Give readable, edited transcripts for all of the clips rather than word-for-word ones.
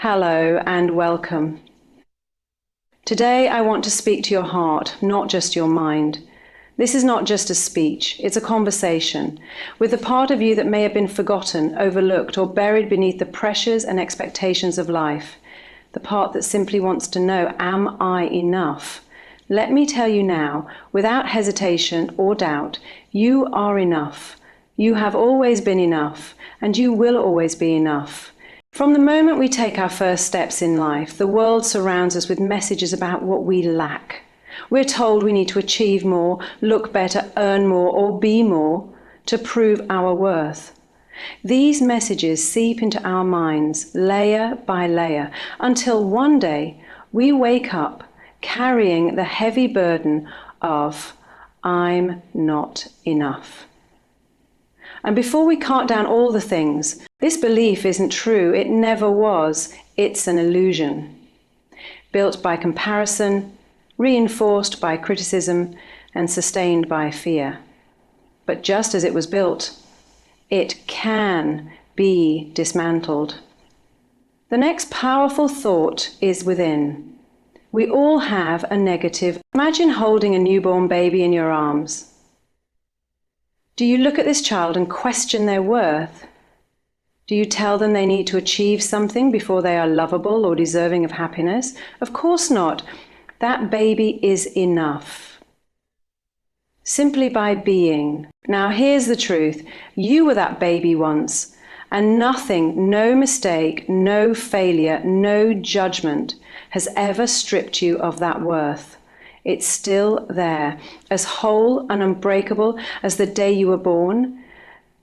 Hello and welcome. Today I want to speak to your heart, not just your mind. This is not just a speech, it's a conversation with the part of you that may have been forgotten, overlooked, or buried beneath the pressures and expectations of life. The part that simply wants to know, am I enough? Let me tell you now, without hesitation or doubt, you are enough. You have always been enough, and you will always be enough. From the moment we take our first steps in life, the world surrounds us with messages about what we lack. We're told we need to achieve more, look better, earn more, or be more to prove our worth. These messages seep into our minds layer by layer until one day we wake up carrying the heavy burden of I'm not enough. And before we cart down all the things, this belief isn't true. It never was. It's an illusion. Built by comparison, reinforced by criticism, and sustained by fear. But just as it was built, it can be dismantled. The next powerful thought is within. We all have a negative. Imagine holding a newborn baby in your arms. Do you look at this child and question their worth? Do you tell them they need to achieve something before they are lovable or deserving of happiness? Of course not. That baby is enough. Simply by being. Now here's the truth. You were that baby once, and nothing, no mistake, no failure, no judgment has ever stripped you of that worth. It's still there, as whole and unbreakable as the day you were born.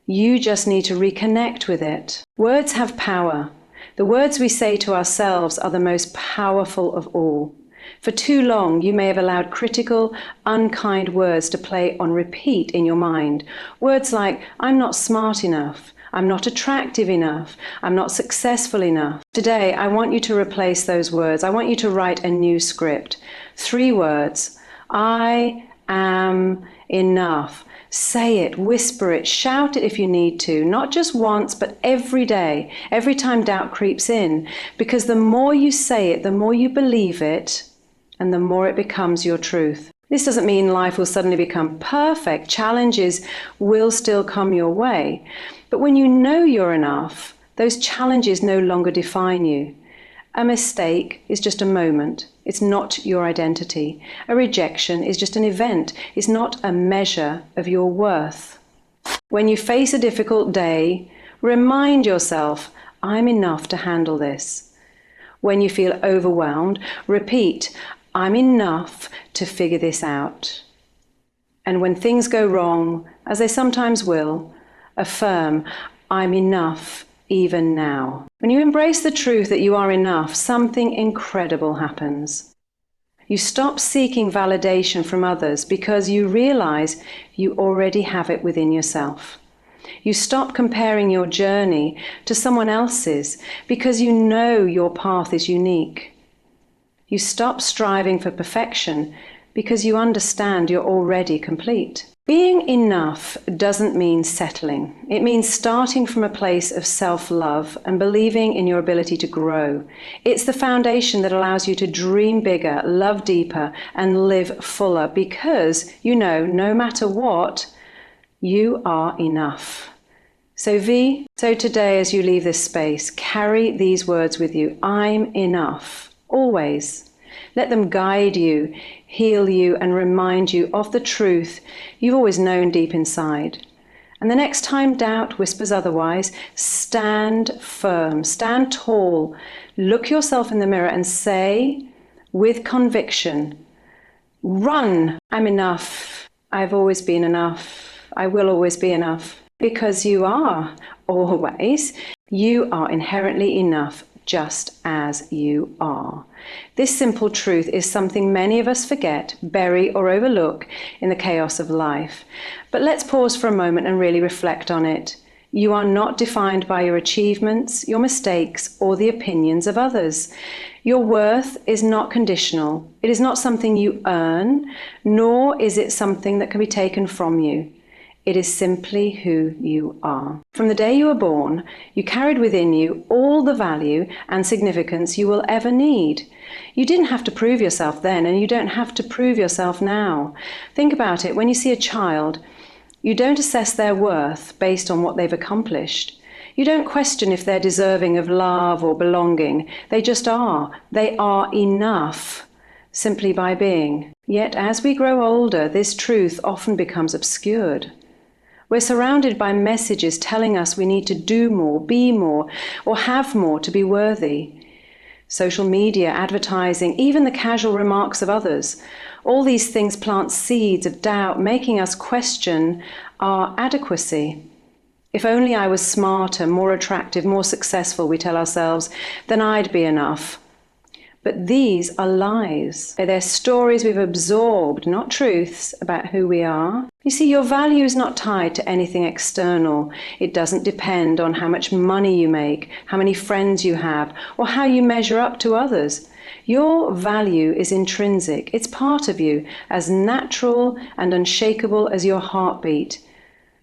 You just need to reconnect with it. Words have power. The words we say to ourselves are the most powerful of all. For too long, you may have allowed critical, unkind words to play on repeat in your mind. Words like, I'm not smart enough. I'm not attractive enough. I'm not successful enough. Today, I want you to replace those words. I want you to write a new script. 3 words. I am enough. Say it, whisper it, shout it if you need to, not just once, but every day, every time doubt creeps in. Because the more you say it, the more you believe it, and the more it becomes your truth. This doesn't mean life will suddenly become perfect. Challenges will still come your way. But when you know you're enough, those challenges no longer define you. A mistake is just a moment. It's not your identity. A rejection is just an event. It's not a measure of your worth. When you face a difficult day, remind yourself, I'm enough to handle this. When you feel overwhelmed, repeat, I'm enough to figure this out. And when things go wrong, as they sometimes will, affirm, I'm enough even now. When you embrace the truth that you are enough, something incredible happens. You stop seeking validation from others because you realize you already have it within yourself. You stop comparing your journey to someone else's because you know your path is unique. You stop striving for perfection because you understand you're already complete. Being enough doesn't mean settling. It means starting from a place of self-love and believing in your ability to grow. It's the foundation that allows you to dream bigger, love deeper, and live fuller because you know, no matter what, you are enough. So today as you leave this space, carry these words with you. I'm enough, always. Let them guide you, heal you, and remind you of the truth you've always known deep inside. And the next time doubt whispers otherwise, stand firm, stand tall, look yourself in the mirror and say, with conviction, run, I'm enough. I've always been enough. I will always be enough. Because you are always, you are inherently enough just as you are. This simple truth is something many of us forget, bury, or overlook in the chaos of life. But let's pause for a moment and really reflect on it. You are not defined by your achievements, your mistakes, or the opinions of others. Your worth is not conditional. It is not something you earn, nor is it something that can be taken from you. It is simply who you are. From the day you were born, you carried within you all the value and significance you will ever need. You didn't have to prove yourself then, and you don't have to prove yourself now. Think about it. When you see a child, you don't assess their worth based on what they've accomplished. You don't question if they're deserving of love or belonging. They just are. They are enough simply by being. Yet as we grow older, this truth often becomes obscured. We're surrounded by messages telling us we need to do more, be more, or have more to be worthy. Social media, advertising, even the casual remarks of others, all these things plant seeds of doubt, making us question our adequacy. If only I was smarter, more attractive, more successful, we tell ourselves, then I'd be enough. But these are lies. They're stories we've absorbed, not truths about who we are. You see, your value is not tied to anything external. It doesn't depend on how much money you make, how many friends you have, or how you measure up to others. Your value is intrinsic. It's part of you, as natural and unshakable as your heartbeat.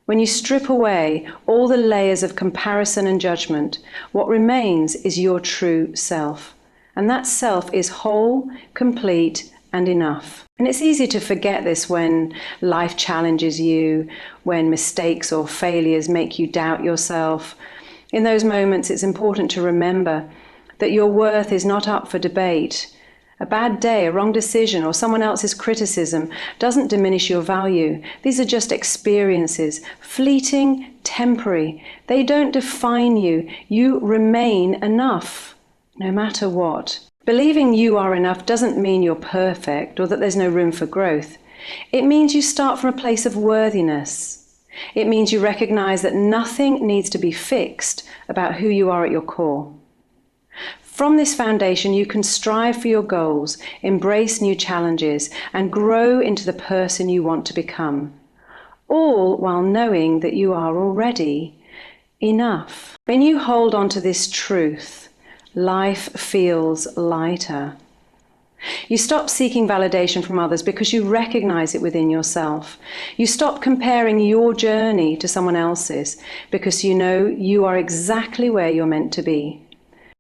When you strip away all the layers of comparison and judgment, what remains is your true self. And that self is whole, complete, and enough. And it's easy to forget this when life challenges you, when mistakes or failures make you doubt yourself. In those moments, it's important to remember that your worth is not up for debate. A bad day, a wrong decision, or someone else's criticism doesn't diminish your value. These are just experiences, fleeting, temporary. They don't define you. You remain enough, no matter what. Believing you are enough doesn't mean you're perfect or that there's no room for growth. It means you start from a place of worthiness. It means you recognize that nothing needs to be fixed about who you are at your core. From this foundation, you can strive for your goals, embrace new challenges, and grow into the person you want to become, all while knowing that you are already enough. When you hold on to this truth, life feels lighter. You stop seeking validation from others because you recognize it within yourself. You stop comparing your journey to someone else's because you know you are exactly where you're meant to be.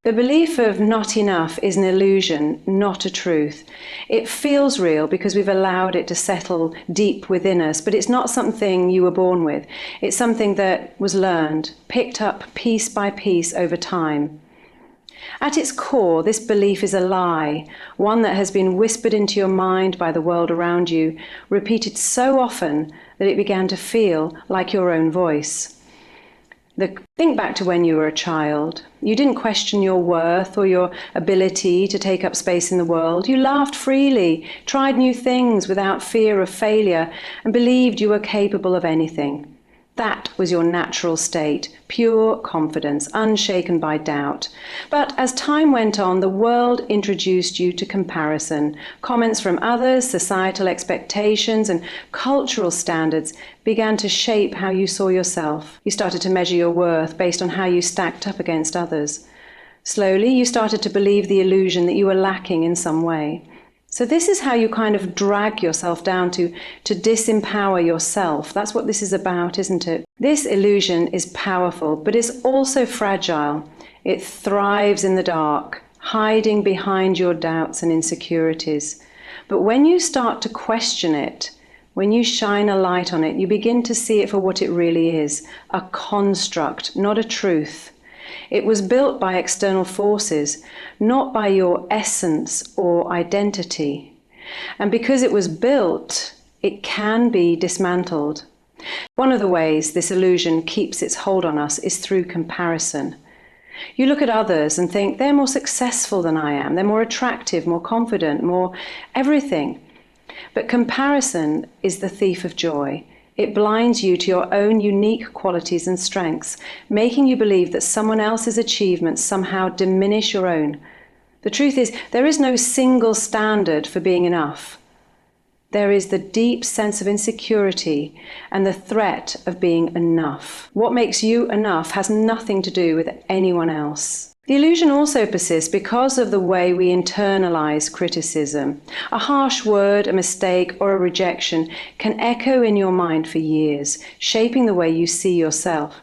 The belief of not enough is an illusion, not a truth. It feels real because we've allowed it to settle deep within us, but it's not something you were born with. It's something that was learned, picked up piece by piece over time. At its core, this belief is a lie, one that has been whispered into your mind by the world around you, repeated so often that it began to feel like your own voice. Think back to when you were a child. You didn't question your worth or your ability to take up space in the world. You laughed freely, tried new things without fear of failure, and believed you were capable of anything. That was your natural state, pure confidence, unshaken by doubt. But as time went on, the world introduced you to comparison. Comments from others, societal expectations, and cultural standards began to shape how you saw yourself. You started to measure your worth based on how you stacked up against others. Slowly, you started to believe the illusion that you were lacking in some way. So this is how you kind of drag yourself down to disempower yourself. That's what this is about, isn't it? This illusion is powerful, but it's also fragile. It thrives in the dark, hiding behind your doubts and insecurities. But when you start to question it, when you shine a light on it, you begin to see it for what it really is, a construct, not a truth. It was built by external forces, not by your essence or identity. And because it was built, it can be dismantled. One of the ways this illusion keeps its hold on us is through comparison. You look at others and think they're more successful than I am, they're more attractive, more confident, more everything. But comparison is the thief of joy. It blinds you to your own unique qualities and strengths, making you believe that someone else's achievements somehow diminish your own. The truth is, there is no single standard for being enough. There is the deep sense of insecurity and the threat of being enough. What makes you enough has nothing to do with anyone else. The illusion also persists because of the way we internalize criticism. A harsh word, a mistake, or a rejection can echo in your mind for years, shaping the way you see yourself.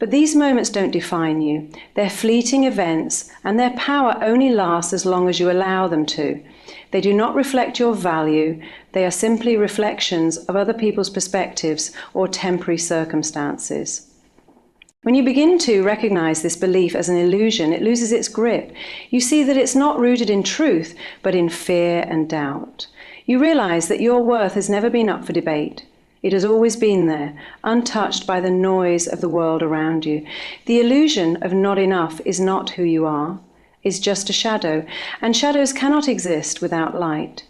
But these moments don't define you. They're fleeting events, and their power only lasts as long as you allow them to. They do not reflect your value. They are simply reflections of other people's perspectives or temporary circumstances. When you begin to recognize this belief as an illusion, it loses its grip. You see that it's not rooted in truth, but in fear and doubt. You realize that your worth has never been up for debate. It has always been there, untouched by the noise of the world around you. The illusion of not enough is not who you are, is just a shadow, and shadows cannot exist without light.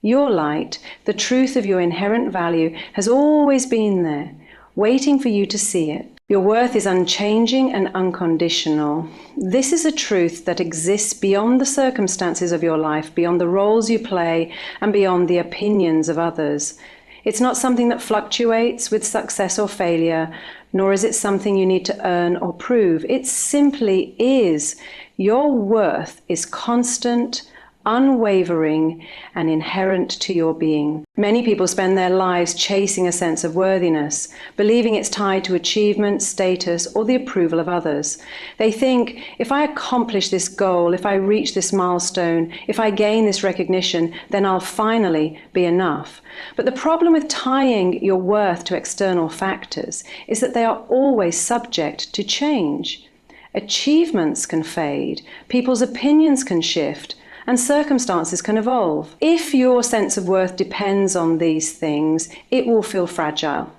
Your light, the truth of your inherent value, has always been there, waiting for you to see it. Your worth is unchanging and unconditional. This is a truth that exists beyond the circumstances of your life, beyond the roles you play, and beyond the opinions of others. It's not something that fluctuates with success or failure, nor is it something you need to earn or prove. It simply is. Your worth is constant, unwavering, and inherent to your being. Many people spend their lives chasing a sense of worthiness, believing it's tied to achievement, status, or the approval of others. They think, if I accomplish this goal, if I reach this milestone, if I gain this recognition, then I'll finally be enough. But the problem with tying your worth to external factors is that they are always subject to change. Achievements can fade, people's opinions can shift, and circumstances can evolve. If your sense of worth depends on these things, it will feel fragile,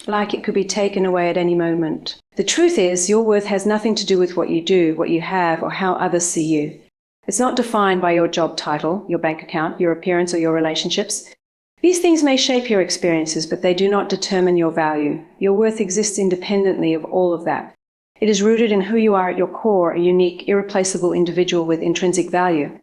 like it could be taken away at any moment. The truth is, your worth has nothing to do with what you do, what you have, or how others see you. It's not defined by your job title, your bank account, your appearance, or your relationships. These things may shape your experiences, but they do not determine your value. Your worth exists independently of all of that. It is rooted in who you are at your core, a unique, irreplaceable individual with intrinsic value.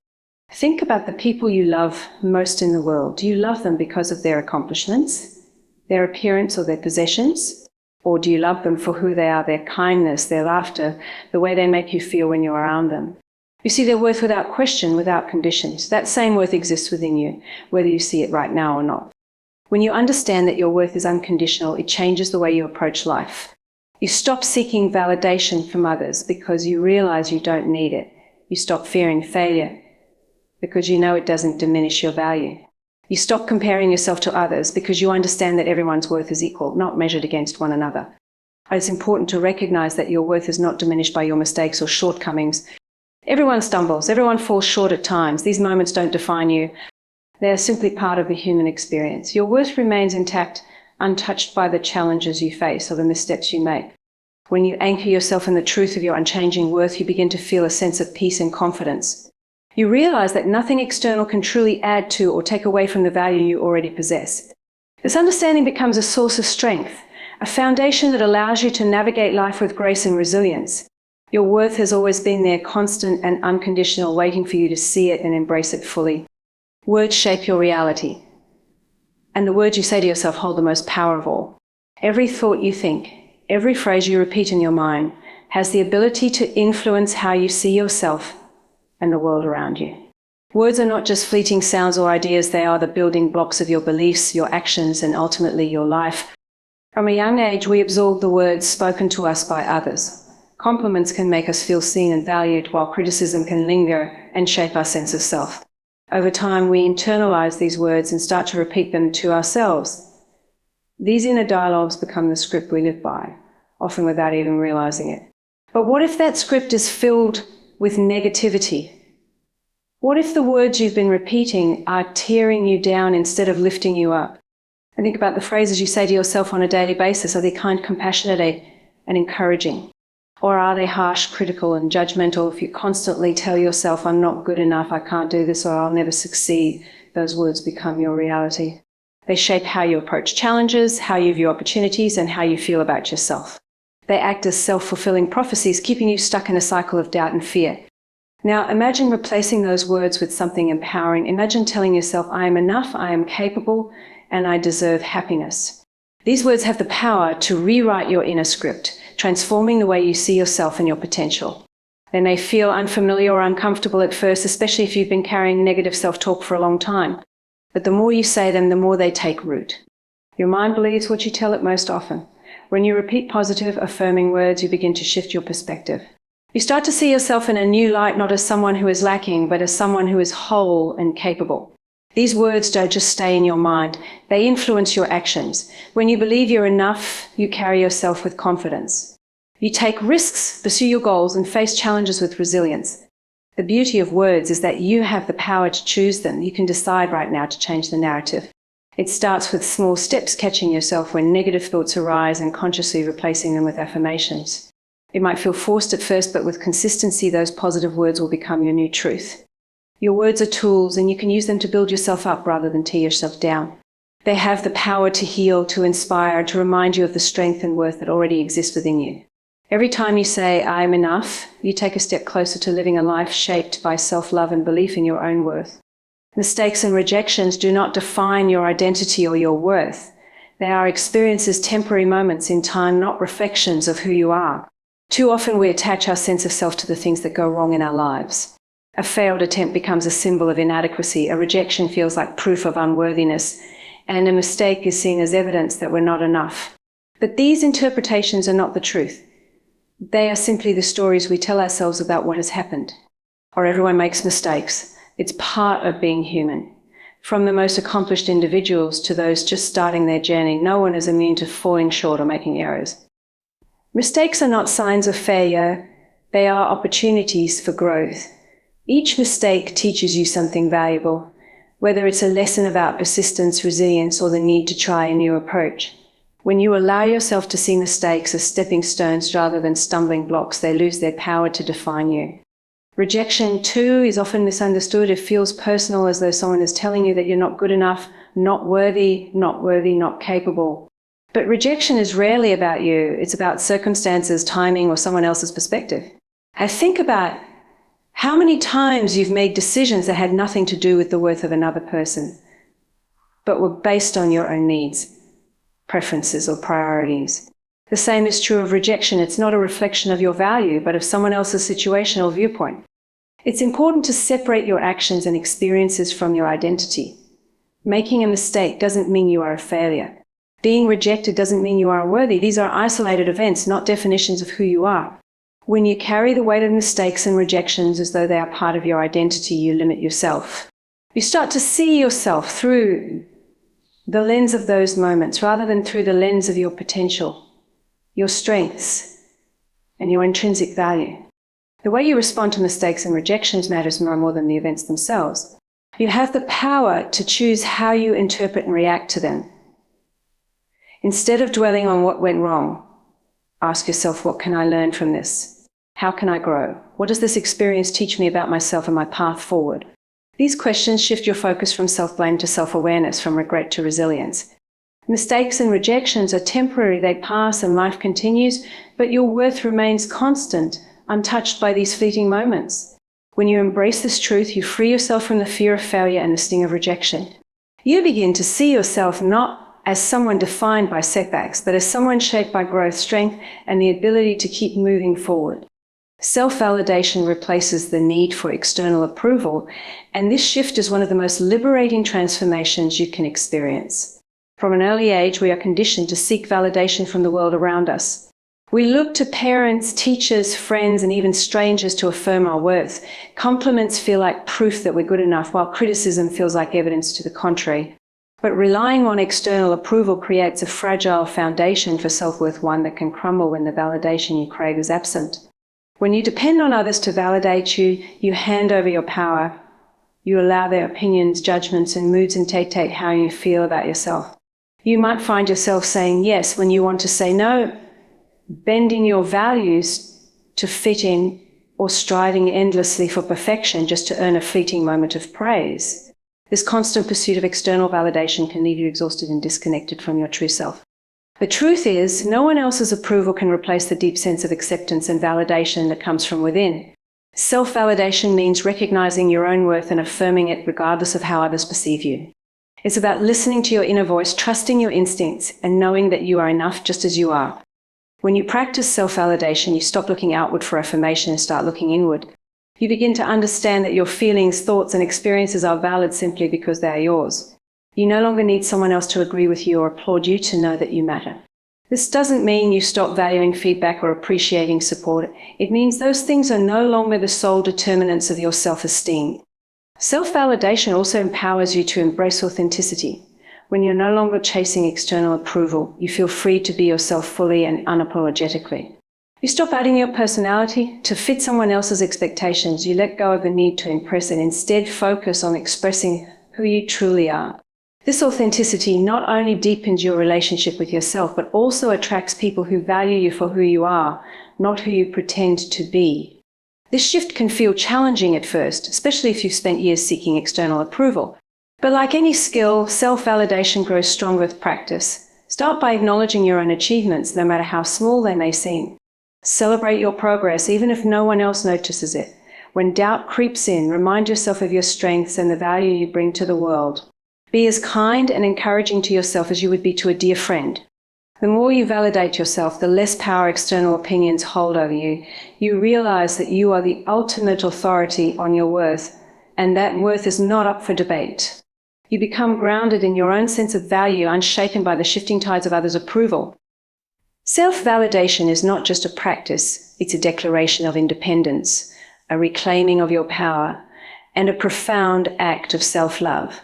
Think about the people you love most in the world. Do you love them because of their accomplishments, their appearance, or their possessions? Or do you love them for who they are, their kindness, their laughter, the way they make you feel when you're around them? You see their worth without question, without conditions. That same worth exists within you, whether you see it right now or not. When you understand that your worth is unconditional, it changes the way you approach life. You stop seeking validation from others because you realize you don't need it. You stop fearing failure because you know it doesn't diminish your value. You stop comparing yourself to others because you understand that everyone's worth is equal, not measured against one another. It's important to recognize that your worth is not diminished by your mistakes or shortcomings. Everyone stumbles, everyone falls short at times. These moments don't define you. They are simply part of the human experience. Your worth remains intact, untouched by the challenges you face or the missteps you make. When you anchor yourself in the truth of your unchanging worth, you begin to feel a sense of peace and confidence. You realize that nothing external can truly add to or take away from the value you already possess. This understanding becomes a source of strength, a foundation that allows you to navigate life with grace and resilience. Your worth has always been there, constant and unconditional, waiting for you to see it and embrace it fully. Words shape your reality, and the words you say to yourself hold the most power of all. Every thought you think, every phrase you repeat in your mind has the ability to influence how you see yourself and the world around you. Words are not just fleeting sounds or ideas, they are the building blocks of your beliefs, your actions, and ultimately your life. From a young age, we absorb the words spoken to us by others. Compliments can make us feel seen and valued, while criticism can linger and shape our sense of self. Over time, we internalize these words and start to repeat them to ourselves. These inner dialogues become the script we live by, often without even realizing it. But what if that script is filled with negativity? What if the words you've been repeating are tearing you down instead of lifting you up? And think about the phrases you say to yourself on a daily basis. Are they kind, compassionate, and encouraging? Or are they harsh, critical, and judgmental? If you constantly tell yourself, I'm not good enough, I can't do this, or I'll never succeed, those words become your reality. They shape how you approach challenges, how you view opportunities, and how you feel about yourself. They act as self-fulfilling prophecies, keeping you stuck in a cycle of doubt and fear. Now, imagine replacing those words with something empowering. Imagine telling yourself, I am enough, I am capable, and I deserve happiness. These words have the power to rewrite your inner script, transforming the way you see yourself and your potential. They may feel unfamiliar or uncomfortable at first, especially if you've been carrying negative self-talk for a long time. But the more you say them, the more they take root. Your mind believes what you tell it most often. When you repeat positive, affirming words, you begin to shift your perspective. You start to see yourself in a new light, not as someone who is lacking, but as someone who is whole and capable. These words don't just stay in your mind. They influence your actions. When you believe you're enough, you carry yourself with confidence. You take risks, pursue your goals, and face challenges with resilience. The beauty of words is that you have the power to choose them. You can decide right now to change the narrative. It starts with small steps, catching yourself when negative thoughts arise and consciously replacing them with affirmations. It might feel forced at first, but with consistency, those positive words will become your new truth. Your words are tools, and you can use them to build yourself up rather than tear yourself down. They have the power to heal, to inspire, to remind you of the strength and worth that already exists within you. Every time you say, "I am enough," you take a step closer to living a life shaped by self-love and belief in your own worth. Mistakes and rejections do not define your identity or your worth. They are experiences, temporary moments in time, not reflections of who you are. Too often we attach our sense of self to the things that go wrong in our lives. A failed attempt becomes a symbol of inadequacy, a rejection feels like proof of unworthiness, and a mistake is seen as evidence that we're not enough. But these interpretations are not the truth. They are simply the stories we tell ourselves about what has happened. Or everyone makes mistakes. It's part of being human. From the most accomplished individuals to those just starting their journey, no one is immune to falling short or making errors. Mistakes are not signs of failure, they are opportunities for growth. Each mistake teaches you something valuable, whether it's a lesson about persistence, resilience, or the need to try a new approach. When you allow yourself to see mistakes as stepping stones rather than stumbling blocks, they lose their power to define you. Rejection, too, is often misunderstood. It feels personal, as though someone is telling you that you're not good enough, not worthy, not capable. But rejection is rarely about you. It's about circumstances, timing, or someone else's perspective. And think about how many times you've made decisions that had nothing to do with the worth of another person, but were based on your own needs, preferences, or priorities. The same is true of rejection. It's not a reflection of your value, but of someone else's situation or viewpoint. It's important to separate your actions and experiences from your identity. Making a mistake doesn't mean you are a failure. Being rejected doesn't mean you are unworthy. These are isolated events, not definitions of who you are. When you carry the weight of mistakes and rejections as though they are part of your identity, you limit yourself. You start to see yourself through the lens of those moments rather than through the lens of your potential, your strengths, and your intrinsic value. The way you respond to mistakes and rejections matters more than the events themselves. You have the power to choose how you interpret and react to them. Instead of dwelling on what went wrong, ask yourself, what can I learn from this? How can I grow? What does this experience teach me about myself and my path forward? These questions shift your focus from self-blame to self-awareness, from regret to resilience. Mistakes and rejections are temporary, they pass and life continues, but your worth remains constant, untouched by these fleeting moments. When you embrace this truth, you free yourself from the fear of failure and the sting of rejection. You begin to see yourself not as someone defined by setbacks, but as someone shaped by growth, strength, and the ability to keep moving forward. Self-validation replaces the need for external approval, and this shift is one of the most liberating transformations you can experience. From an early age, we are conditioned to seek validation from the world around us. We look to parents, teachers, friends, and even strangers to affirm our worth. Compliments feel like proof that we're good enough, while criticism feels like evidence to the contrary. But relying on external approval creates a fragile foundation for self-worth, one that can crumble when the validation you crave is absent. When you depend on others to validate you, you hand over your power. You allow their opinions, judgments, and moods to dictate how you feel about yourself. You might find yourself saying yes when you want to say no, bending your values to fit in, or striving endlessly for perfection just to earn a fleeting moment of praise. This constant pursuit of external validation can leave you exhausted and disconnected from your true self. The truth is, no one else's approval can replace the deep sense of acceptance and validation that comes from within. Self-validation means recognizing your own worth and affirming it regardless of how others perceive you. It's about listening to your inner voice, trusting your instincts, and knowing that you are enough just as you are. When you practice self-validation, you stop looking outward for affirmation and start looking inward. You begin to understand that your feelings, thoughts, and experiences are valid simply because they are yours. You no longer need someone else to agree with you or applaud you to know that you matter. This doesn't mean you stop valuing feedback or appreciating support. It means those things are no longer the sole determinants of your self-esteem. Self-validation also empowers you to embrace authenticity. When you're no longer chasing external approval, you feel free to be yourself fully and unapologetically. You stop adding your personality to fit someone else's expectations. You let go of the need to impress and instead focus on expressing who you truly are. This authenticity not only deepens your relationship with yourself, but also attracts people who value you for who you are, not who you pretend to be. This shift can feel challenging at first, especially if you've spent years seeking external approval. But like any skill, self-validation grows stronger with practice. Start by acknowledging your own achievements, no matter how small they may seem. Celebrate your progress, even if no one else notices it. When doubt creeps in, remind yourself of your strengths and the value you bring to the world. Be as kind and encouraging to yourself as you would be to a dear friend. The more you validate yourself, the less power external opinions hold over you. You realize that you are the ultimate authority on your worth, and that worth is not up for debate. You become grounded in your own sense of value, unshaken by the shifting tides of others' approval. Self-validation is not just a practice, it's a declaration of independence, a reclaiming of your power, and a profound act of self-love.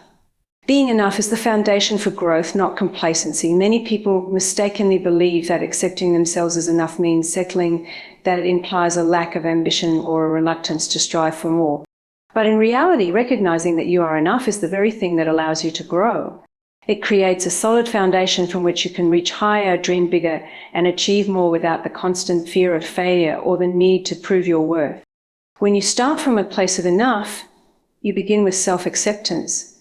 Being enough is the foundation for growth, not complacency. Many people mistakenly believe that accepting themselves as enough means settling, that it implies a lack of ambition or a reluctance to strive for more. But in reality, recognizing that you are enough is the very thing that allows you to grow. It creates a solid foundation from which you can reach higher, dream bigger, and achieve more without the constant fear of failure or the need to prove your worth. When you start from a place of enough, you begin with self-acceptance.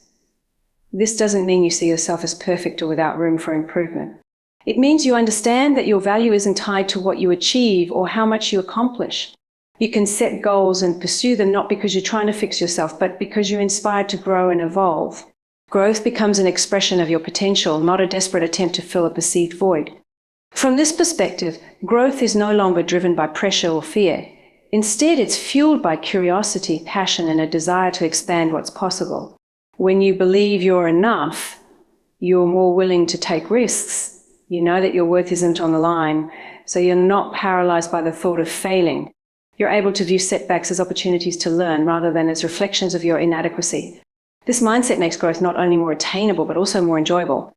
This doesn't mean you see yourself as perfect or without room for improvement. It means you understand that your value isn't tied to what you achieve or how much you accomplish. You can set goals and pursue them not because you're trying to fix yourself, but because you're inspired to grow and evolve. Growth becomes an expression of your potential, not a desperate attempt to fill a perceived void. From this perspective, growth is no longer driven by pressure or fear. Instead, it's fueled by curiosity, passion, and a desire to expand what's possible. When you believe you're enough, you're more willing to take risks. You know that your worth isn't on the line, so you're not paralyzed by the thought of failing. You're able to view setbacks as opportunities to learn rather than as reflections of your inadequacy. This mindset makes growth not only more attainable, but also more enjoyable.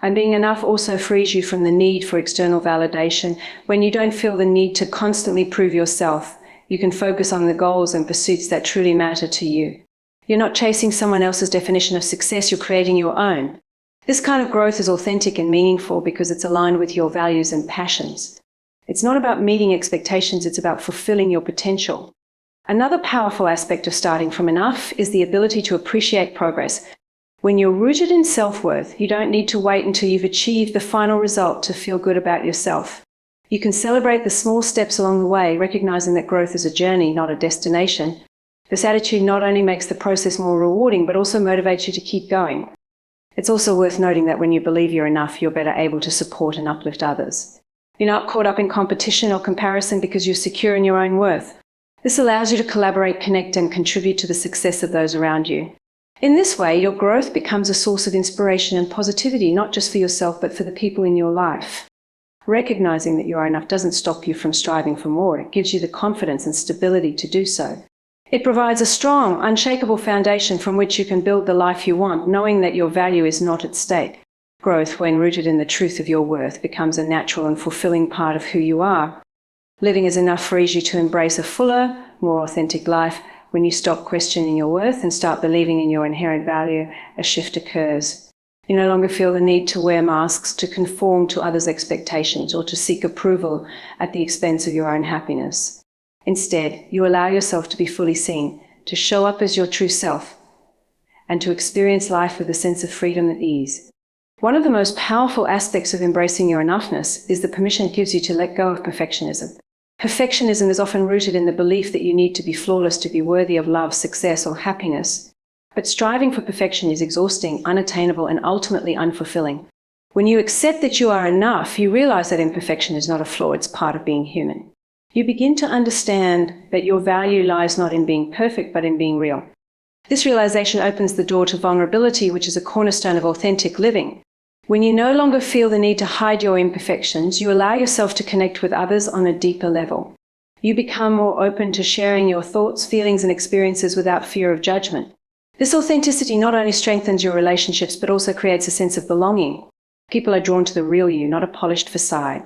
And being enough also frees you from the need for external validation. When you don't feel the need to constantly prove yourself, you can focus on the goals and pursuits that truly matter to you. You're not chasing someone else's definition of success, you're creating your own. This kind of growth is authentic and meaningful because it's aligned with your values and passions. It's not about meeting expectations, it's about fulfilling your potential. Another powerful aspect of starting from enough is the ability to appreciate progress. When you're rooted in self-worth, you don't need to wait until you've achieved the final result to feel good about yourself. You can celebrate the small steps along the way, recognizing that growth is a journey, not a destination. This attitude not only makes the process more rewarding, but also motivates you to keep going. It's also worth noting that when you believe you're enough, you're better able to support and uplift others. You're not caught up in competition or comparison because you're secure in your own worth. This allows you to collaborate, connect, and contribute to the success of those around you. In this way, your growth becomes a source of inspiration and positivity, not just for yourself, but for the people in your life. Recognizing that you are enough doesn't stop you from striving for more. It gives you the confidence and stability to do so. It provides a strong, unshakable foundation from which you can build the life you want, knowing that your value is not at stake. Growth, when rooted in the truth of your worth, becomes a natural and fulfilling part of who you are. Living as enough frees you to embrace a fuller, more authentic life. When you stop questioning your worth and start believing in your inherent value, a shift occurs. You no longer feel the need to wear masks, to conform to others' expectations, or to seek approval at the expense of your own happiness. Instead, you allow yourself to be fully seen, to show up as your true self, and to experience life with a sense of freedom and ease. One of the most powerful aspects of embracing your enoughness is the permission it gives you to let go of perfectionism. Perfectionism is often rooted in the belief that you need to be flawless to be worthy of love, success, or happiness. But striving for perfection is exhausting, unattainable, and ultimately unfulfilling. When you accept that you are enough, you realize that imperfection is not a flaw, it's part of being human. You begin to understand that your value lies not in being perfect, but in being real. This realization opens the door to vulnerability, which is a cornerstone of authentic living. When you no longer feel the need to hide your imperfections, you allow yourself to connect with others on a deeper level. You become more open to sharing your thoughts, feelings, and experiences without fear of judgment. This authenticity not only strengthens your relationships, but also creates a sense of belonging. People are drawn to the real you, not a polished facade.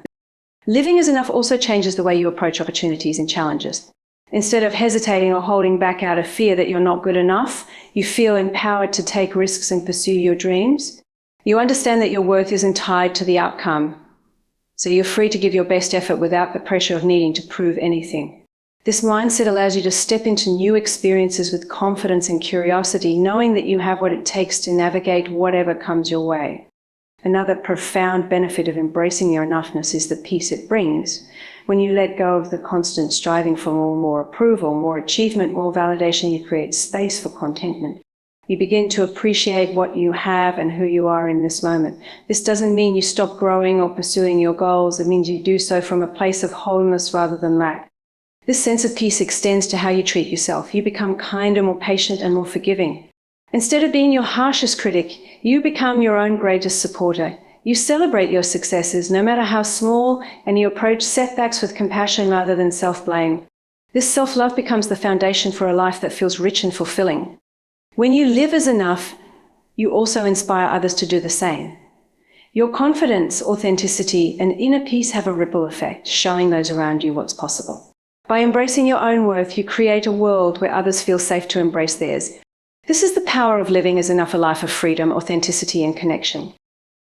Living as enough also changes the way you approach opportunities and challenges. Instead of hesitating or holding back out of fear that you're not good enough, you feel empowered to take risks and pursue your dreams. You understand that your worth isn't tied to the outcome, so you're free to give your best effort without the pressure of needing to prove anything. This mindset allows you to step into new experiences with confidence and curiosity, knowing that you have what it takes to navigate whatever comes your way. Another profound benefit of embracing your enoughness is the peace it brings. When you let go of the constant striving for more approval, more achievement, more validation, you create space for contentment. You begin to appreciate what you have and who you are in this moment. This doesn't mean you stop growing or pursuing your goals. It means you do so from a place of wholeness rather than lack. This sense of peace extends to how you treat yourself. You become kinder, more patient, and more forgiving. Instead of being your harshest critic, you become your own greatest supporter. You celebrate your successes, no matter how small, and you approach setbacks with compassion rather than self-blame. This self-love becomes the foundation for a life that feels rich and fulfilling. When you live as enough, you also inspire others to do the same. Your confidence, authenticity, and inner peace have a ripple effect, showing those around you what's possible. By embracing your own worth, you create a world where others feel safe to embrace theirs. This is the power of living as enough, a life of freedom, authenticity, and connection.